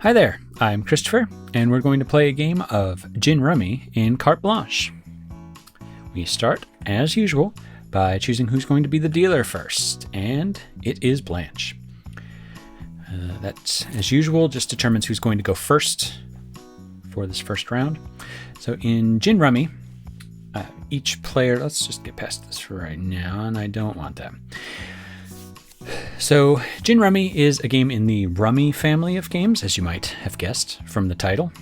Hi there, I'm Christopher, and we're going to play a game of Gin Rummy in Carte Blanche. We start, as usual, by choosing who's going to be the dealer first, and it is Blanche. That, as usual, just determines who's going to go first for this first round. So in Gin Rummy, each player, let's just get past this for right now, and I don't want that. So Gin Rummy is a game in the Rummy family of games, as you might have guessed from the title.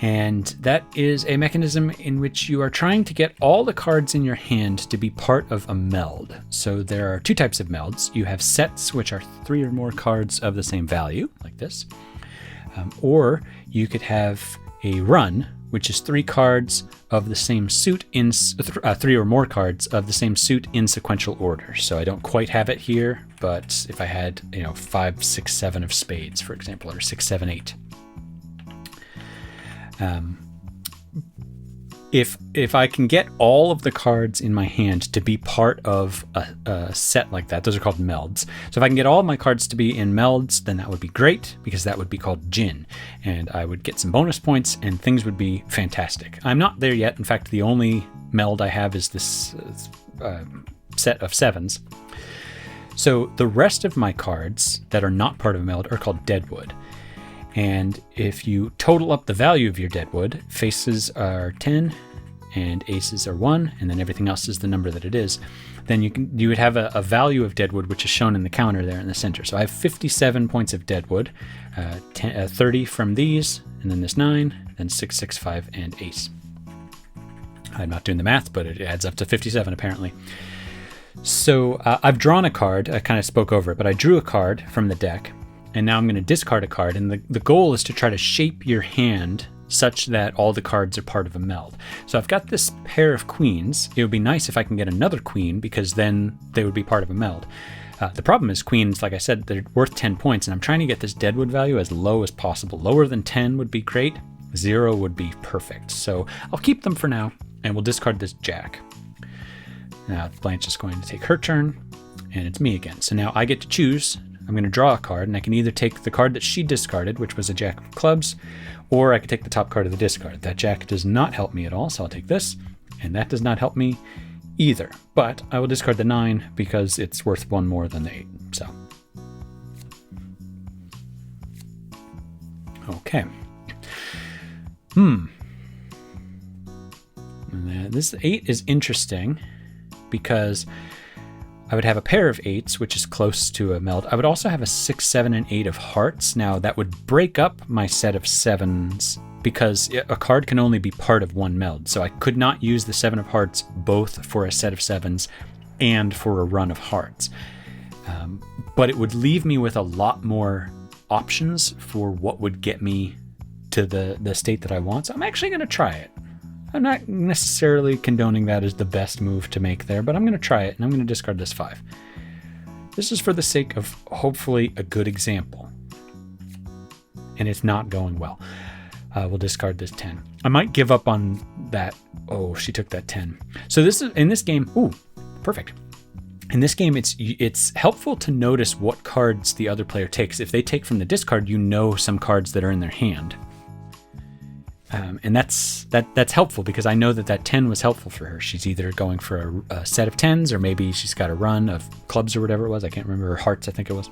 And that is a mechanism in which you are trying to get all the cards in your hand to be part of a meld. So there are two types of melds. You have sets, which are 3 or more cards of the same value, like this. Or you could have a run, which is 3 cards of the same suit in 3 or more cards of the same suit in sequential order. So I don't quite have it here, but if I had, 5, 6, 7 of spades, for example, or 6, 7, 8. If I can get all of the cards in my hand to be part of a set like that, those are called melds. So if I can get all of my cards to be in melds, then that would be great, because that would be called gin, and I would get some bonus points and things would be fantastic. I'm not there yet. In fact, the only meld I have is this set of 7s. So the rest of my cards that are not part of a meld are called deadwood. And if you total up the value of your deadwood, faces are 10 and aces are 1, and then everything else is the number that it is, then you would have a value of deadwood, which is shown in the counter there in the center. So I have 57 points of deadwood, 30 from these, and then this 9, then 6, 6, 5, and ace. I'm not doing the math, but it adds up to 57 apparently. So I've drawn a card. I kind of spoke over it, but I drew a card from the deck. And now I'm going to discard a card, and the goal is to try to shape your hand such that all the cards are part of a meld. So I've got this pair of queens. It would be nice if I can get another queen, because then they would be part of a meld. The problem is queens, like I said, they're worth 10 points, and I'm trying to get this deadwood value as low as possible. Lower than 10 would be great. 0 would be perfect. So I'll keep them for now, and we'll discard this jack. Now Blanche is going to take her turn, and it's me again. So now I get to choose. I'm going to draw a card, and I can either take the card that she discarded, which was a jack of clubs, or I could take the top card of the discard. That jack does not help me at all, so I'll take this, and that does not help me either. But I will discard the 9 because it's worth 1 more than the 8. So, okay. This 8 is interesting because I would have a pair of 8s, which is close to a meld. I would also have a 6, 7, and 8 of hearts. Now, that would break up my set of 7s because a card can only be part of one meld. So I could not use the 7 of hearts both for a set of 7s and for a run of hearts. But it would leave me with a lot more options for what would get me to the state that I want. So I'm actually going to try it. I'm not necessarily condoning that as the best move to make there, but I'm going to try it, and I'm going to discard this 5. This is for the sake of hopefully a good example. And it's not going well. We'll discard this 10. I might give up on that. Oh, she took that 10. So this is in this game. Ooh, perfect. In this game, it's helpful to notice what cards the other player takes. If they take from the discard, you know some cards that are in their hand. And that's helpful because I know that 10 was helpful for her. She's either going for a set of 10s, or maybe she's got a run of clubs or whatever it was. I can't remember, hearts I think it was.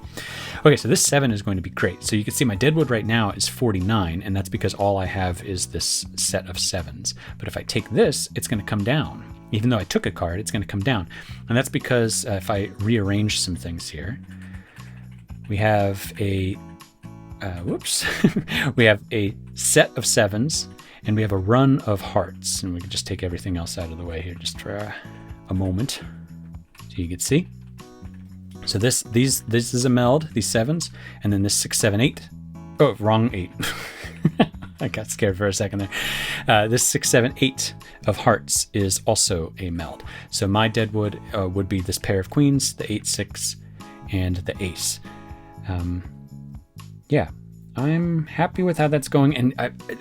Okay, so this 7 is going to be great. So you can see my deadwood right now is 49, and that's because all I have is this set of 7s. But if I take this, it's going to come down. Even though I took a card, it's going to come down. And that's because if I rearrange some things here, we have a we have a set of 7s, and we have a run of hearts, and we can just take everything else out of the way here just for a moment so you can see. So this is a meld, these 7s, and then this 6, 7, 8. Oh, wrong 8. I got scared for a second there. This 6, 7, 8 of hearts is also a meld. So my deadwood would be this pair of queens, the 8, 6, and the ace. Yeah, I'm happy with how that's going. And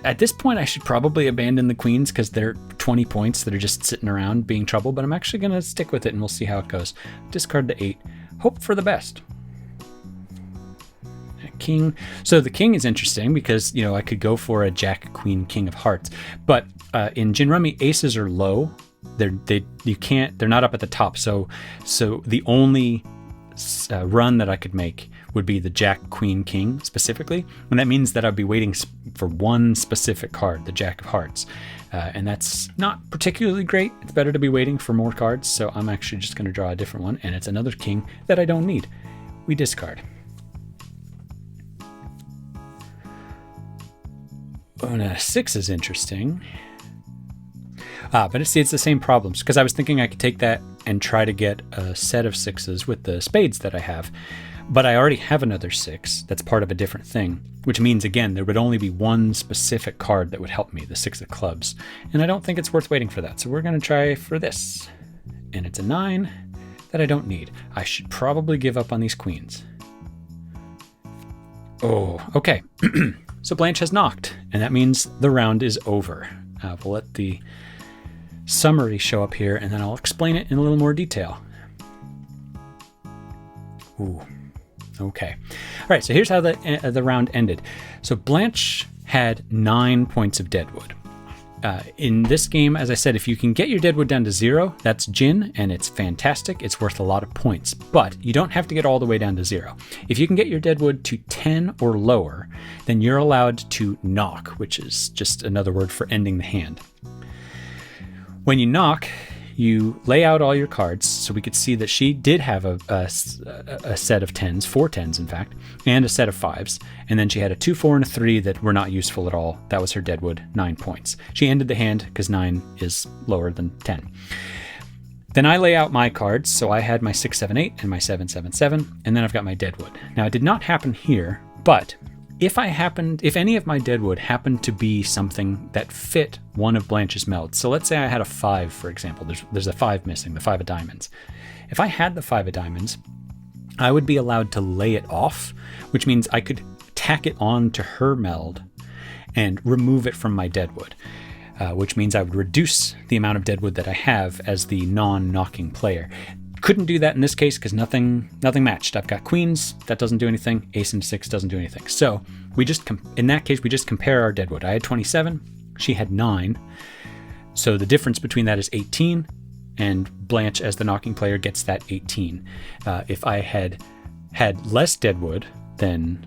at this point, I should probably abandon the queens because they're 20 points that are just sitting around being trouble. But I'm actually going to stick with it, and we'll see how it goes. Discard the 8. Hope for the best. king. So the king is interesting because, you know, I could go for a jack, queen, king of hearts. But in Gin Rummy, aces are low. They're not up at the top. So the only run that I could make would be the jack, queen, king specifically. And that means that I'd be waiting for one specific card, the jack of hearts. And that's not particularly great. It's better to be waiting for more cards. So I'm actually just going to draw a different one. And it's another king that I don't need. We discard. Oh, now 6 is interesting. But it's the same problems, because I was thinking I could take that and try to get a set of 6s with the spades that I have. But I already have another 6 that's part of a different thing, which means, again, there would only be one specific card that would help me, the 6 of clubs. And I don't think it's worth waiting for that. So we're going to try for this. And it's a 9 that I don't need. I should probably give up on these queens. Oh, okay. So Blanche has knocked, and that means the round is over. We'll let the summary show up here, and then I'll explain it in a little more detail. Ooh, okay. All right, so here's how the round ended. So Blanche had 9 points of deadwood. In this game, as I said, if you can get your deadwood down to 0, that's Gin, and it's fantastic. It's worth a lot of points, but you don't have to get all the way down to 0. If you can get your deadwood to 10 or lower, then you're allowed to knock, which is just another word for ending the hand. When you knock, you lay out all your cards, so we could see that she did have a set of 10s, 4 10s in fact, and a set of 5s, and then she had a 2, 4, and a 3 that were not useful at all. That was her deadwood, 9 points. She ended the hand because 9 is lower than 10. Then I lay out my cards, so I had my 6, 7, 8 and my 7, 7, 7, and then I've got my deadwood. Now it did not happen here, but if any of my deadwood happened to be something that fit one of Blanche's melds, so let's say I had a 5, for example, there's a 5 missing, the 5 of diamonds. If I had the 5 of diamonds, I would be allowed to lay it off, which means I could tack it on to her meld and remove it from my deadwood, which means I would reduce the amount of deadwood that I have as the non-knocking player. Couldn't do that in this case because nothing matched. I've got queens, that doesn't do anything. Ace and 6 doesn't do anything. So we just in that case we just compare our deadwood. I had 27, she had 9. So the difference between that is 18, and Blanche as the knocking player gets that 18. If I had less deadwood than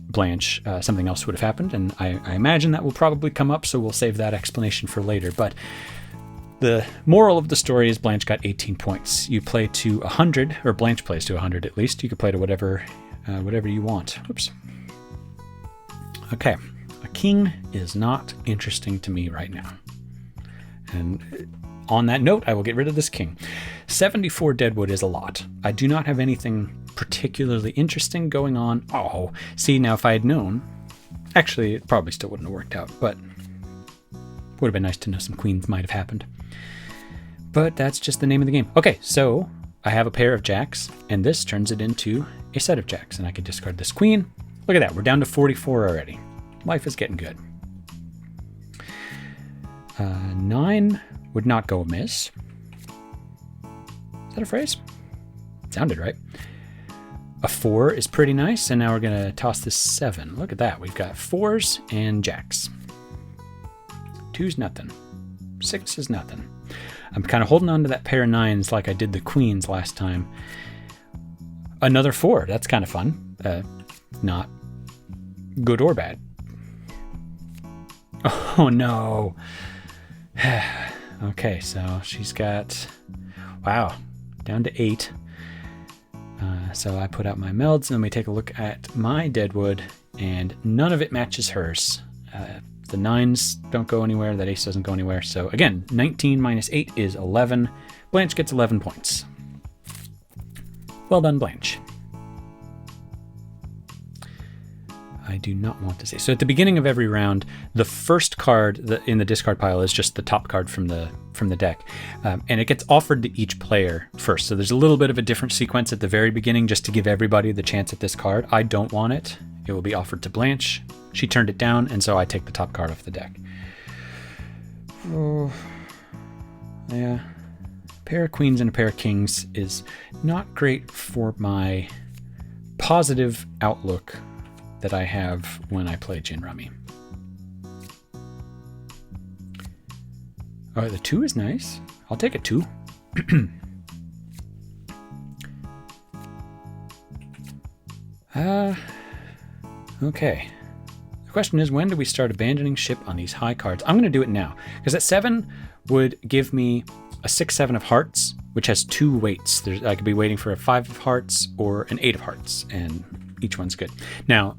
Blanche, something else would have happened, and I imagine that will probably come up, so we'll save that explanation for later. But the moral of the story is Blanche got 18 points. You play to 100, or Blanche plays to 100 at least. You can play to whatever you want. Oops. Okay, a king is not interesting to me right now. And on that note, I will get rid of this king. 74 deadwood is a lot. I do not have anything particularly interesting going on. Oh, see, now if I had known, actually it probably still wouldn't have worked out, but would have been nice to know some queens might have happened. But that's just the name of the game. Okay, so I have a pair of jacks, and this turns it into a set of jacks, and I can discard this queen. Look at that, we're down to 44 already. Life is getting good. 9 would not go amiss. Is that a phrase? Sounded right. A 4 is pretty nice, and now we're gonna toss this 7. Look at that, we've got 4s and jacks. 2's nothing. 6 is nothing. I'm kind of holding on to that pair of 9s like I did the queens last time. Another 4, that's kind of fun. Not good or bad. Oh no. Okay, so she's got, wow, down to 8. So I put out my melds, and then we take a look at my deadwood, and none of it matches hers. The 9s don't go anywhere, that ace doesn't go anywhere. So again, 19 minus 8 is 11. Blanche gets 11 points. Well done, Blanche. I do not want to say. So at the beginning of every round, the first card in the discard pile is just the top card from the deck. And it gets offered to each player first. So there's a little bit of a different sequence at the very beginning just to give everybody the chance at this card. I don't want it. It will be offered to Blanche. She turned it down, and so I take the top card off the deck. Oh, yeah. A pair of queens and a pair of kings is not great for my positive outlook that I have when I play Gin Rummy. Oh, the 2 is nice. I'll take a 2. Okay. The question is, when do we start abandoning ship on these high cards? I'm going to do it now, because that 7 would give me a 6-7 of hearts, which has 2 weights. I could be waiting for a 5 of hearts or an 8 of hearts, and each one's good. Now,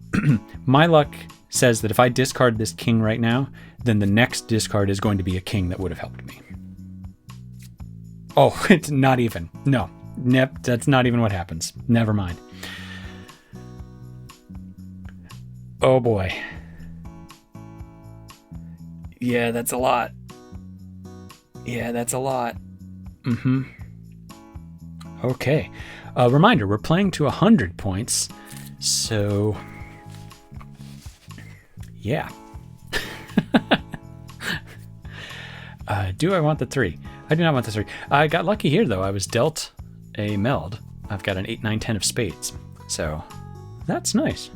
my luck says that if I discard this king right now, then the next discard is going to be a king that would have helped me. Oh, it's not even. No, that's not even what happens. Never mind. Oh boy. Yeah, that's a lot. Yeah, that's a lot. Okay. Reminder, we're playing to 100 points. So, yeah. Do I want the 3? I do not want the 3. I got lucky here, though. I was dealt a meld. I've got an 8, 9, 10 of spades. So, that's nice.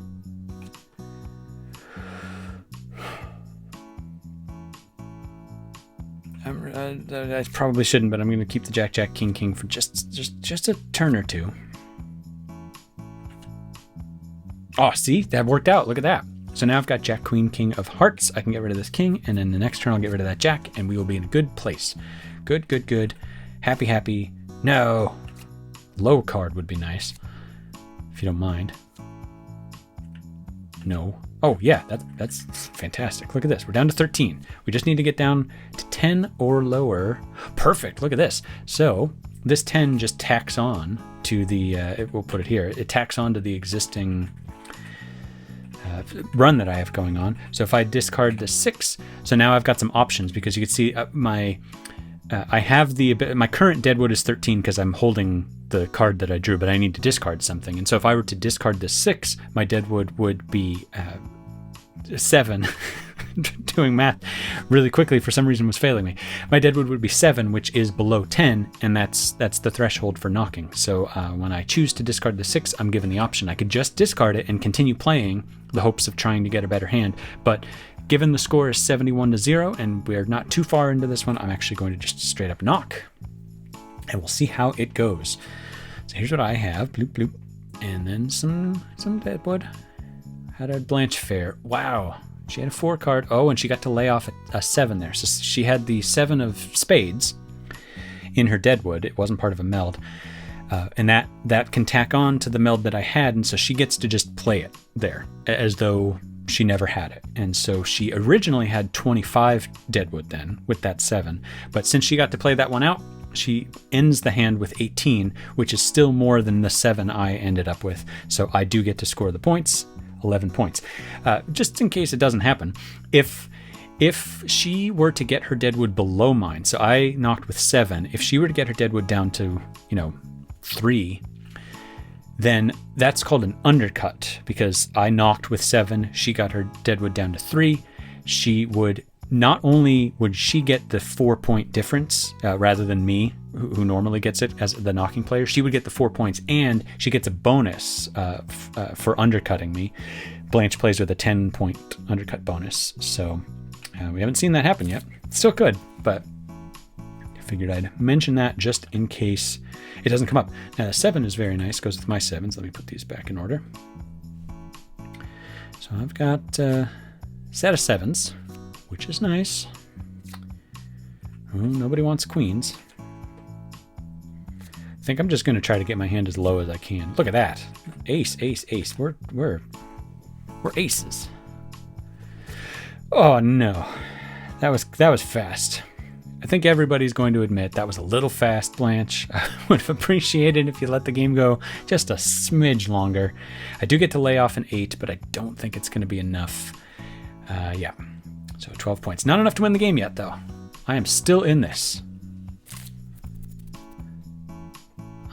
I probably shouldn't, but I'm going to keep the Jack, Jack, King, King for just a turn or 2. Oh, see? That worked out. Look at that. So now I've got Jack, Queen, King of hearts. I can get rid of this king, and then the next turn I'll get rid of that jack, and we will be in a good place. Good, good, good. Happy, happy. No. Low card would be nice, if you don't mind. No. Oh, yeah, that's fantastic. Look at this. We're down to 13. We just need to get down to 10 or lower. Perfect. Look at this. So this 10 just tacks on to the, we'll put it here. It tacks on to the existing run that I have going on. So if I discard the 6, so now I've got some options, because you can see I have my current Deadwood is 13 because I'm holding the card that I drew, but I need to discard something. And so if I were to discard the 6, my Deadwood would be 7. Doing math really quickly for some reason was failing me. My Deadwood would be 7, which is below 10, and that's the threshold for knocking. So when I choose to discard the 6, I'm given the option. I could just discard it and continue playing the hopes of trying to get a better hand, but given the score is 71-0 and we're not too far into this one, I'm actually going to just straight up knock, and we'll see how it goes. So here's what I have. Bloop, bloop. And then some Deadwood. How did Blanche fare? Wow. She had a 4 card. Oh, and she got to lay off a 7 there. So she had the 7 of spades in her Deadwood. It wasn't part of a meld. And that can tack on to the meld that I had. And so she gets to just play it there as though she never had it. And so she originally had 25 Deadwood then with that 7. But since she got to play that one out, she ends the hand with 18, which is still more than the 7 I ended up with. So I do get to score the points. 11 points. Just in case it doesn't happen, if she were to get her Deadwood below mine, so I knocked with 7, if she were to get her Deadwood down to 3, then that's called an undercut, because I knocked with 7, she got her Deadwood down to 3. She would not only would she get the 4-point difference rather than me, who normally gets it as the knocking player, she would get the 4 points, and she gets a bonus for undercutting me. Blanche plays with a 10-point undercut bonus, so we haven't seen that happen yet. Still could, but I figured I'd mention that just in case it doesn't come up. Now the 7 is very nice, goes with my 7s. Let me put these back in order. So I've got a set of 7s, which is nice. Oh, nobody wants queens. I think I'm just going to try to get my hand as low as I can. Look at that. Ace, ace, ace. We're aces. Oh no. That was fast. I think everybody's going to admit that was a little fast, Blanche. I would have appreciated if you let the game go just a smidge longer. I do get to lay off an 8, but I don't think it's going to be enough. Yeah. So 12 points. Not enough to win the game yet, though. I am still in this.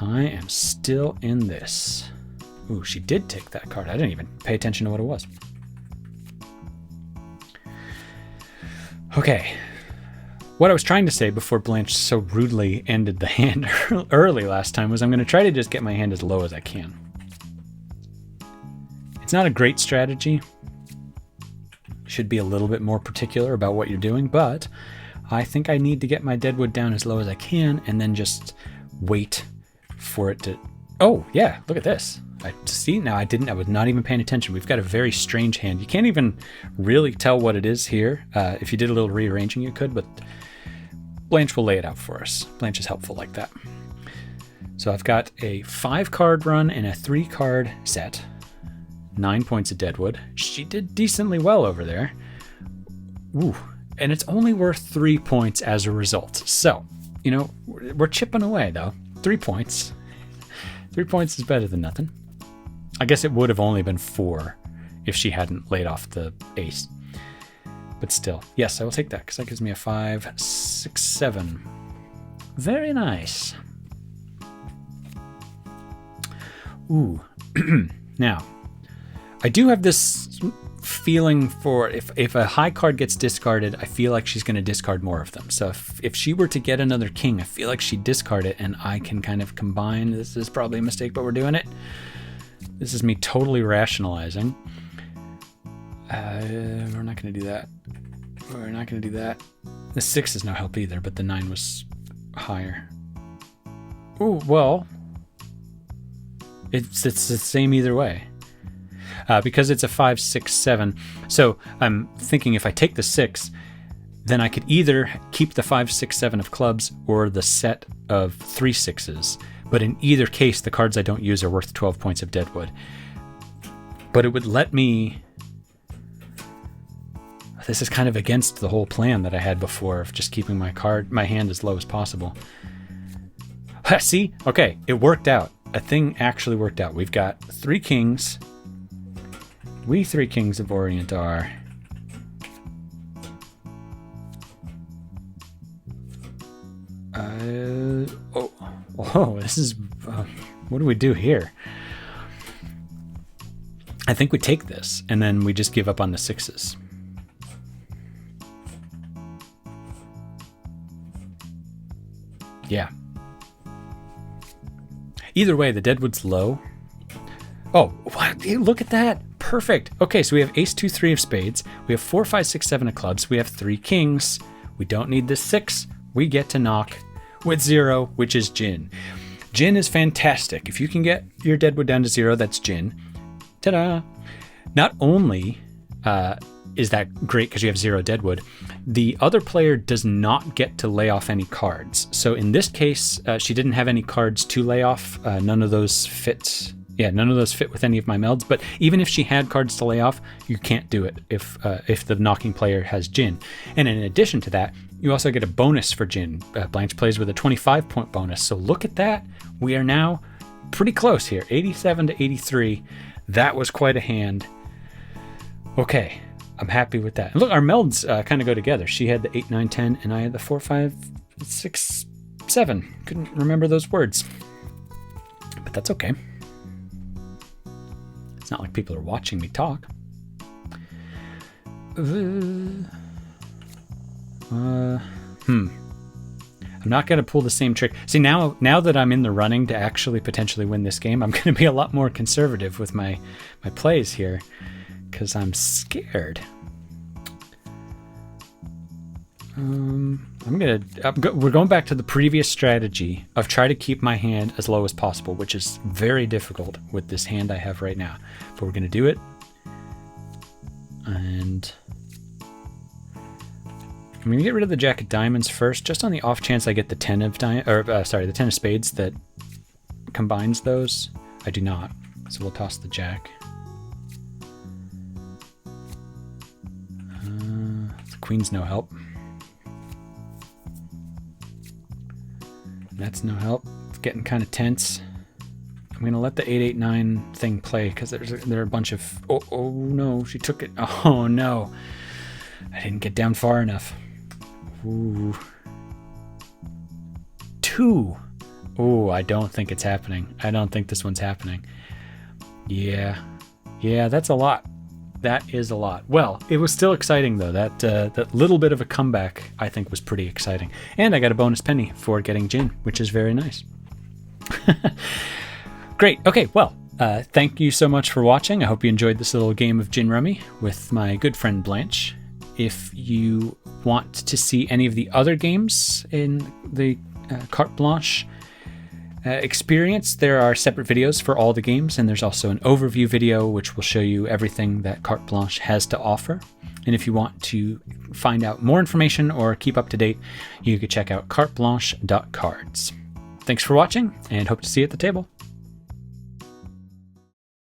I am still in this. Ooh, she did take that card. I didn't even pay attention to what it was. Okay. What I was trying to say before Blanche so rudely ended the hand early last time was I'm going to try to just get my hand as low as I can. It's not a great strategy. Should be a little bit more particular about what you're doing, but I think I need to get my deadwood down as low as I can and then just wait for it to... Oh, yeah, look at this. I see now. I was not even paying attention. We've got a very strange hand. You can't even really tell what it is here. If you did a little rearranging, you could, but Blanche will lay it out for us. Blanche is helpful like that. So I've got a 5-card run and a 3-card set. 9 points of deadwood. She did decently well over there. Ooh, and it's only worth 3 points as a result. So, you know, we're chipping away though. 3 points. 3 points is better than nothing. I guess it would have only been 4 if she hadn't laid off the ace. But still, yes, I will take that because that gives me a 5, 6, 7. Very nice. Ooh. Now, I do have this feeling for if a high card gets discarded, I feel like she's going to discard more of them. So if she were to get another king, I feel like she'd discard it and I can kind of combine. This is probably a mistake, but we're doing it. This is me totally rationalizing. We're not going to do that. We're not going to do that. The 6 is no help either, but the 9 was higher. Oh, well, it's the same either way. Because it's a 5, 6, 7. So I'm thinking if I take the 6, then I could either keep the 5, 6, 7 of clubs or the set of 3 6s. But in either case, the cards I don't use are worth 12 points of deadwood. But it would let me... This is kind of against the whole plan that I had before of just keeping my hand as low as possible. See? Okay, it worked out. A thing actually worked out. We've got 3 kings. We 3 kings of Orient are... this is... what do we do here? I think we take this, and then we just give up on the 6s. Yeah. Either way, the deadwood's low. Oh, what? Look at that. Perfect. Okay, so we have ace, 2, 3 of spades. We have 4, 5, 6, 7 of clubs. We have 3 kings. We don't need the 6. We get to knock with 0, which is gin. Gin is fantastic. If you can get your deadwood down to 0, that's gin. Ta-da! Not only is that great because you have 0 deadwood, the other player does not get to lay off any cards. So in this case, she didn't have any cards to lay off. None of those fit. Yeah, none of those fit with any of my melds. But even if she had cards to lay off, you can't do it if the knocking player has gin. And in addition to that, you also get a bonus for gin. Blanche plays with a 25-point bonus. So look at that. We are now pretty close here, 87 to 83. That was quite a hand. Okay, I'm happy with that. And look, our melds kind of go together. She had the 8, 9, 10, and I had the 4, 5, 6, 7. Couldn't remember those words. But that's okay. It's not like people are watching me talk. I'm not going to pull the same trick. See, now that I'm in the running to actually potentially win this game, I'm going to be a lot more conservative with my plays here because I'm scared. We're going back to the previous strategy of try to keep my hand as low as possible, which is very difficult with this hand I have right now. But we're going to do it. And I'm going to get rid of the jack of diamonds first, just on the off chance I get the 10 of the 10 of spades that combines those. I do not, so we'll toss the jack. The queen's no help. That's no help. It's getting kind of tense. I'm going to let the 8, 8, 9 thing play because there are a bunch of... Oh no, she took it. Oh no. I didn't get down far enough. Ooh. 2. Oh, I don't think it's happening. I don't think this one's happening. Yeah, that's a lot. That is a lot. Well, it was still exciting though. That little bit of a comeback I think was pretty exciting. And I got a bonus penny for getting gin, which is very nice. Great. Okay, well, Thank you so much for watching. I hope you enjoyed this little game of Gin Rummy with my good friend Blanche. If you want to see any of the other games in the Carte Blanche experience, there are separate videos for all the games, and there's also an overview video which will show you everything that Carte Blanche has to offer. And if you want to find out more information or keep up to date, you can check out carteblanche.cards. Thanks for watching, and hope to see you at the table.